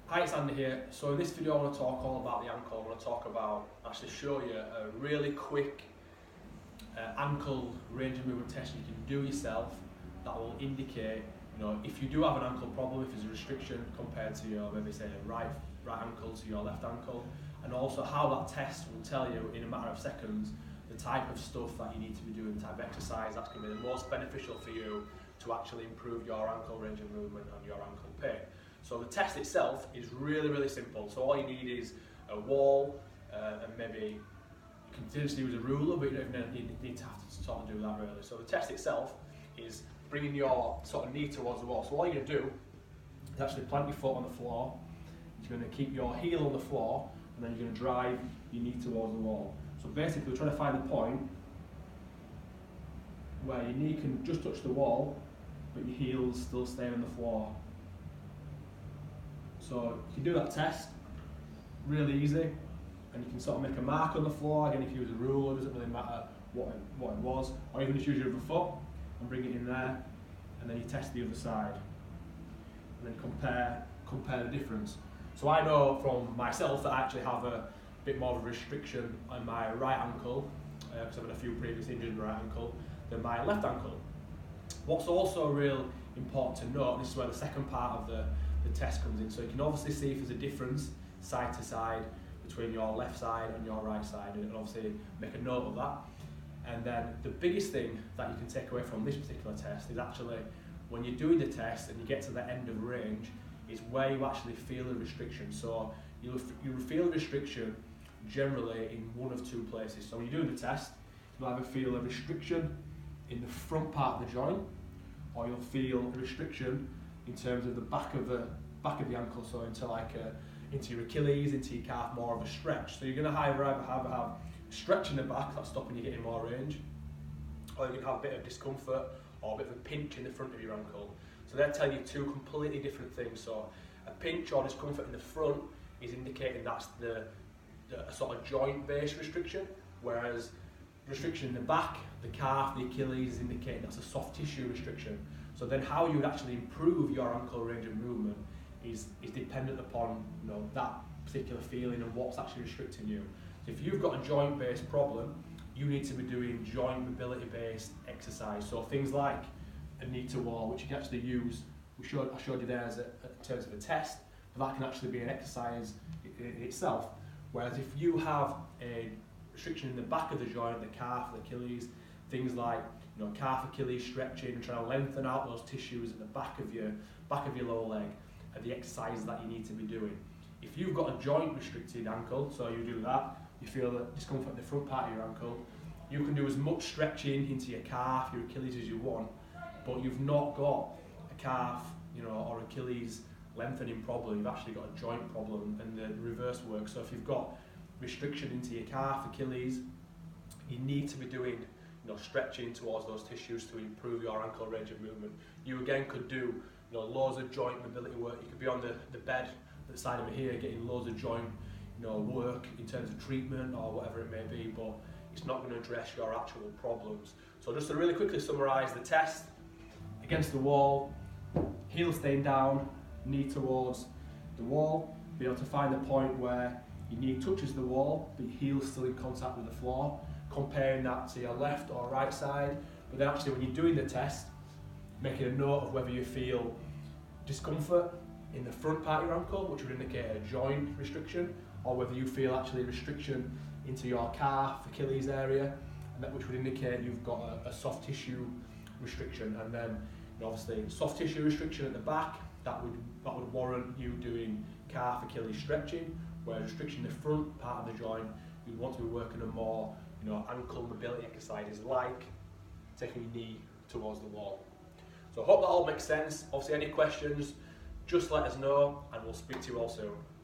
Hi, it's Andy here. So in this video I want to talk all about the ankle. I want to talk about, actually show you a really quick ankle range of movement test you can do yourself that will indicate, if you do have an ankle problem, if there's a restriction compared to your, maybe say, right ankle to your left ankle, and also how that test will tell you in a matter of seconds the type of stuff that you need to be doing, the type of exercise that's going to be the most beneficial for you to actually improve your ankle range of movement and your ankle pain. So the test itself is really simple. So all you need is a wall and maybe you can potentially use a ruler, but you don't even need to have to sort of do that really. So the test itself is bringing your sort of knee towards the wall. So all you're going to do is actually plant your foot on the floor. You're going to keep your heel on the floor and then you're going to drive your knee towards the wall. So basically we're trying to find the point where your knee can just touch the wall but your heel's still staying on the floor. So you can do that test, really easy, and you can sort of make a mark on the floor. Again, if you use a ruler, it doesn't really matter what it was, or even just use your other foot and bring it in there, and then you test the other side, and then compare the difference. So I know from myself that I actually have a bit more of a restriction on my right ankle, because I've had a few previous injuries in my right ankle, than my left ankle. What's also real important to note, and this is where the second part of the test comes in, so you can obviously see if there's a difference side to side between your left side and your right side, and obviously make a note of that. And then the biggest thing that you can take away from this particular test is actually when you're doing the test and you get to the end of range is where you actually feel the restriction. So you'll feel restriction generally in one of two places. So when you're doing the test, you'll either feel a restriction in the front part of the joint, or you'll feel a restriction in terms of the back of the ankle, so into your Achilles, into your calf, more of a stretch. So you're going to either have a stretch in the back that's stopping you getting more range, or you can have a bit of discomfort or a bit of a pinch in the front of your ankle. So they're telling you two completely different things. So a pinch or discomfort in the front is indicating that's the sort of joint-based restriction, whereas restriction in the back, the calf, the Achilles is indicating that's a soft tissue restriction. So then how you would actually improve your ankle range of movement is dependent upon that particular feeling and what's actually restricting you. So if you've got a joint-based problem, you need to be doing joint mobility-based exercise. So things like a knee to wall, which you can actually use, I showed you there in terms of a test, but that can actually be an exercise in itself. Whereas if you have a restriction in the back of the joint, the calf, the Achilles, things like calf, Achilles stretching and trying to lengthen out those tissues at the back of your lower leg are the exercises that you need to be doing. If you've got a joint restricted ankle, so you do that, you feel the discomfort in the front part of your ankle, you can do as much stretching into your calf, your Achilles as you want, but you've not got a calf, or Achilles lengthening problem. You've actually got a joint problem, and the reverse works. So if you've got restriction into your calf, Achilles, you need to be doing stretching towards those tissues to improve your ankle range of movement. You again could do loads of joint mobility work. You could be on the bed at the side of me here getting loads of joint work in terms of treatment or whatever it may be, but it's not going to address your actual problems. So just to really quickly summarise the test: against the wall, heel staying down, knee towards the wall, be able to find the point where your knee touches the wall but your heel's still in contact with the floor, comparing that to your left or right side. But then actually when you're doing the test, making a note of whether you feel discomfort in the front part of your ankle, which would indicate a joint restriction, or whether you feel actually a restriction into your calf, Achilles area, and that which would indicate you've got a soft tissue restriction. And then obviously soft tissue restriction at the back, that would warrant you doing calf, Achilles stretching, whereas restriction in the front part of the joint, you'd want to be working on more ankle mobility exercises like taking your knee towards the wall. So I hope that all makes sense. Obviously any questions, just let us know and we'll speak to you all soon.